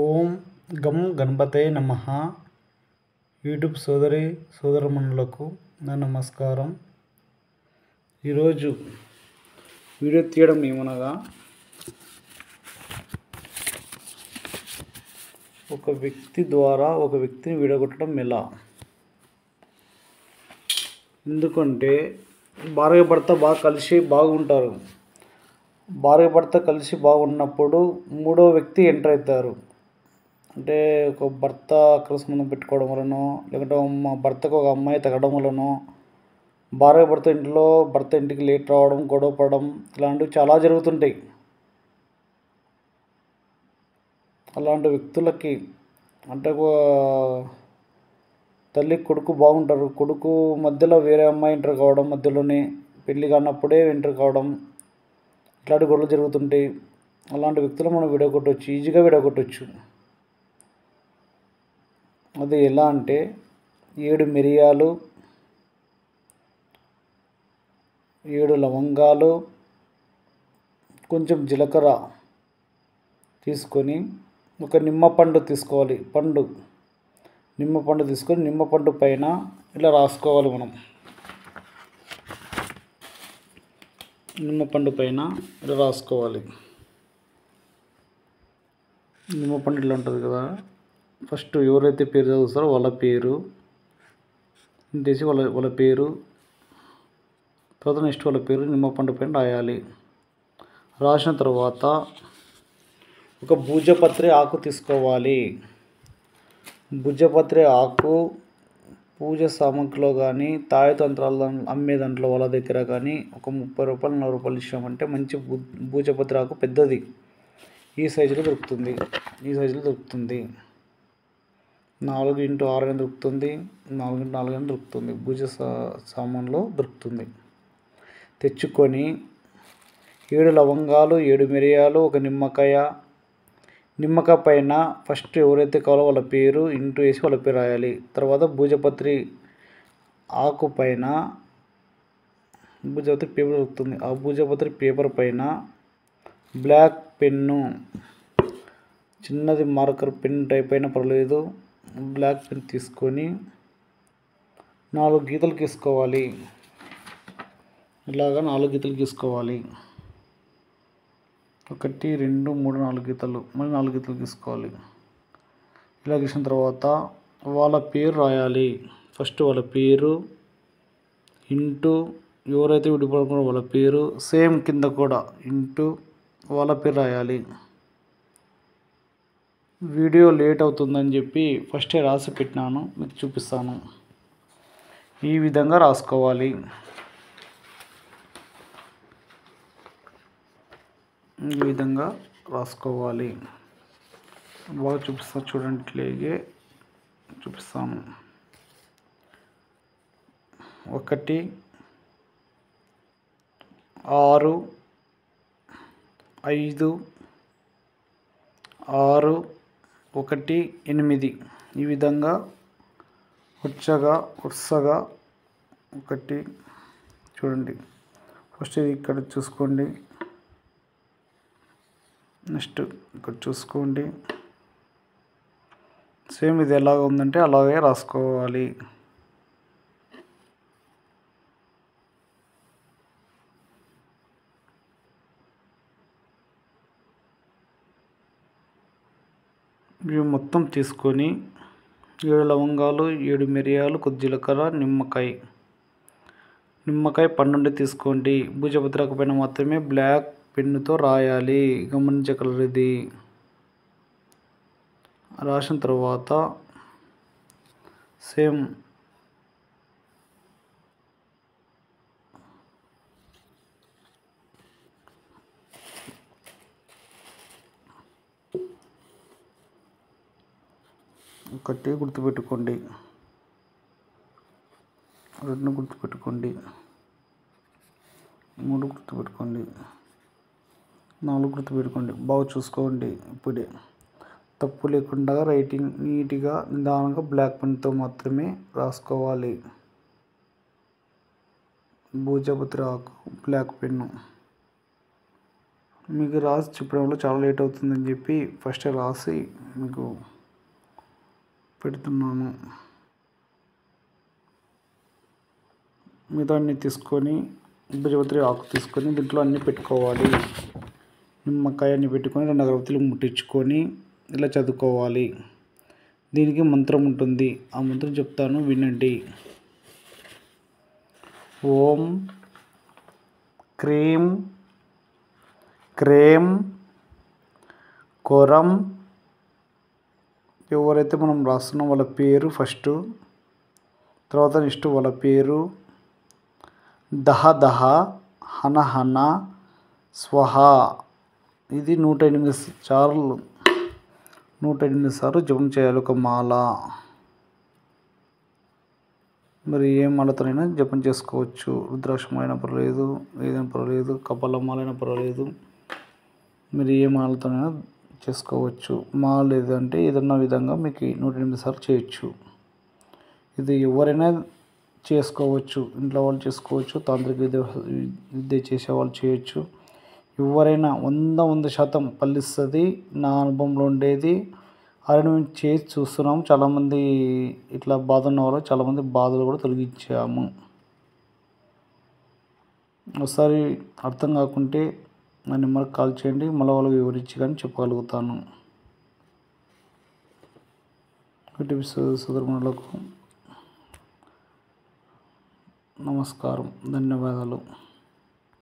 ఓం గం గణపతే నమః. యూట్యూబ్ సోదరమణులకు నా నమస్కారం. ఈరోజు వీడియో తీయడం ఏమనగా, ఒక వ్యక్తి ద్వారా ఒక వ్యక్తిని విడగొట్టడం ఎలా. ఎందుకంటే భార్య భర్త బాగా కలిసి బాగుంటారు. భార్య భర్త కలిసి బాగున్నప్పుడు మూడో వ్యక్తి ఎంటర్ అవుతారు. అంటే ఒక భర్త అక్రమ సంబంధం పెట్టుకోవడం వలనో, లేకుంటే భర్తకు ఒక అమ్మాయి తగ్గడం వలనో, భర్త ఇంటికి లేట్ రావడం, గొడవ పడడం, ఇలాంటివి చాలా జరుగుతుంటాయి. అలాంటి వ్యక్తులకి అంటే తల్లి కొడుకు బాగుంటారు, కొడుకు మధ్యలో వేరే అమ్మాయి ఎంటర్ కావడం, మధ్యలోనే పెళ్ళి కానప్పుడే ఎంటర్ కావడం, ఇట్లాంటి గొడవలు జరుగుతుంటాయి. అలాంటి వ్యక్తులు మనం విడగొట్టవచ్చు, ఈజీగా విడగొట్టవచ్చు. అది ఎలా అంటే 7 మిరియాలు, 7 లవంగాలు, కొంచెం జీలకర్ర తీసుకొని ఒక నిమ్మపండు తీసుకోవాలి. నిమ్మపండు తీసుకొని నిమ్మపండు పైన ఇలా రాసుకోవాలి. నిమ్మపండు పైన ఇలా రాసుకోవాలి. నిమ్మపండు ఇట్లా ఉంటుంది కదా. ఫస్ట్ ఎవరైతే పేరు చదువుతారో వాళ్ళ పేరు ఇంటేసి వాళ్ళ పేరు, తర్వాత నెక్స్ట్ వాళ్ళ పేరు నిమ్మపండు పైన రాయాలి. రాసిన తర్వాత ఒక భూజపత్రి ఆకు తీసుకోవాలి. భూజపత్రి ఆకు పూజ సామాగ్రిలో కానీ, తాయతంత్రాలు అమ్మే దాంట్లో వాళ్ళ దగ్గర కానీ ఒక 30 రూపాయలు 40 రూపాయలు ఇచ్చామంటే మంచి భూజపత్రి ఆకు పెద్దది ఈ సైజులో దొరుకుతుంది. 4x6 అని దొరుకుతుంది, 4x4 అని దొరుకుతుంది. పూజ సామాన్లో దొరుకుతుంది. తెచ్చుకొని 7 లవంగాలు, 7 మిరియాలు, ఒక నిమ్మకాయ పైన ఫస్ట్ ఎవరైతే కావాలో వాళ్ళ పేరు ఇంటూ వేసి వాళ్ళ పేరు రాయాలి. తర్వాత భూజపత్రి ఆకు పైన భూజపత్రి పేపర్ దొరుకుతుంది. ఆ భూజపత్రి పేపర్ పైన బ్లాక్ పెన్ను, చిన్నది మార్కర్ పెన్ టైప్ అయినా పర్లేదు, బ్లాక్ పెన్ తీసుకొని 4 గీతలు గీసుకోవాలి. ఇలాగా 4 గీతలు గీసుకోవాలి. 1 2 3 4 గీతలు, మళ్ళీ 4 గీతలు గీసుకోవాలి. ఇలా గీసిన తర్వాత వాళ్ళ పేరు రాయాలి. ఫస్ట్ వాళ్ళ పేరు ఇంటూ ఎవరైతే విడిపడుకున్నారో వాళ్ళ పేరు, సేమ్ కింద కూడా ఇంటూ వాళ్ళ పేరు రాయాలి. వీడియో లేట్ అవుతుందని చెప్పి ఫస్టే రాసి పెట్టినాను, మీకు చూపిస్తాను. ఈ విధంగా రాసుకోవాలి. బాగా చూపిస్తాను చూడండి, ఇట్లాగే చూపిస్తాను. 1 6 5 6 1 8 ఈ విధంగా వరుసగా ఒకటి చూడండి. ఫస్ట్ ఇది ఇక్కడ చూసుకోండి, నెక్స్ట్ ఇక్కడ చూసుకోండి. సేమ్ ఇది ఎలాగ ఉందంటే అలాగే రాసుకోవాలి. ఇవి మొత్తం తీసుకొని 7 లవంగాలు, 7 మిరియాలు, కొద్ది జీలకర్ర, నిమ్మకాయ పండు తీసుకోండి. భూజపత్రకు పైన మాత్రమే బ్లాక్ పెన్నుతో రాయాలి, గమనించగలరు. ఇది రాసిన తర్వాత సేమ్ ఒకటి గుర్తుపెట్టుకోండి, 2 గుర్తుపెట్టుకోండి, 3 గుర్తుపెట్టుకోండి, 4 గుర్తుపెట్టుకోండి. బాగా చూసుకోండి. ఇప్పుడే తప్పు లేకుండా రైటింగ్ నీట్గా నిదానంగా బ్లాక్ పెన్తో మాత్రమే రాసుకోవాలి. భూజపత్రి ఆకు, బ్లాక్ పెన్ను. మీకు రాసి చెప్పడంలో చాలా లేట్ అవుతుందని చెప్పి ఫస్టే రాసి మీకు పెడుతున్నాను. మిగతా అన్నీ తీసుకొని భుజపత్రి ఆకు తీసుకొని దీంట్లో అన్నీ పెట్టుకోవాలి. నిమ్మకాయ అన్ని పెట్టుకొని 2 అగరబత్తులు ముట్టించుకొని ఇలా చదువుకోవాలి. దీనికి మంత్రం ఉంటుంది. ఆ మంత్రం చెప్తాను వినండి. ఓం క్రీం క్రేం కొరం. ఎవరైతే మనం రాస్తున్నాం వాళ్ళ పేరు ఫస్ట్, తర్వాత నెక్స్ట్ వాళ్ళ పేరు, దహ దహ హన హన స్వహ. ఇది 108 సార్లు 108 సార్లు జపం చేయాలి ఒక మాల. మరి ఏ మాలతోనైనా జపం చేసుకోవచ్చు. రుద్రాక్షమాల అయినా పర్వాలేదు, ఏదైనా పర్వాలేదు, కపాలమాల అయినా పర్వాలేదు, మీరు ఏ మాలతోనైనా చేసుకోవచ్చు. మాల లేదంటే ఏదన్నా విధంగా మీకు 108 సార్లు చేయొచ్చు. ఇది ఎవరైనా చేసుకోవచ్చు. ఇంట్లో వాళ్ళు చేసుకోవచ్చు, తాంత్రిక విద్య చేసేవాళ్ళు చేయొచ్చు. ఎవరైనా 100% ఫలిస్తుంది. నా అనుభవంలో ఉండేది ఆల్రెడీ మేము చేసి చూస్తున్నాం. చాలామంది ఇట్లా బాధ ఉన్న వాళ్ళు చాలామంది బాధలు కూడా తొలగించాము. ఒకసారి అర్థం కాకుంటే నా నెంబర్కి కాల్ చేయండి, మళ్ళీ వాళ్ళకి వివరించి కానీ చెప్పగలుగుతాను. యూట్యూబ్ సోదరులకు నమస్కారం, ధన్యవాదాలు.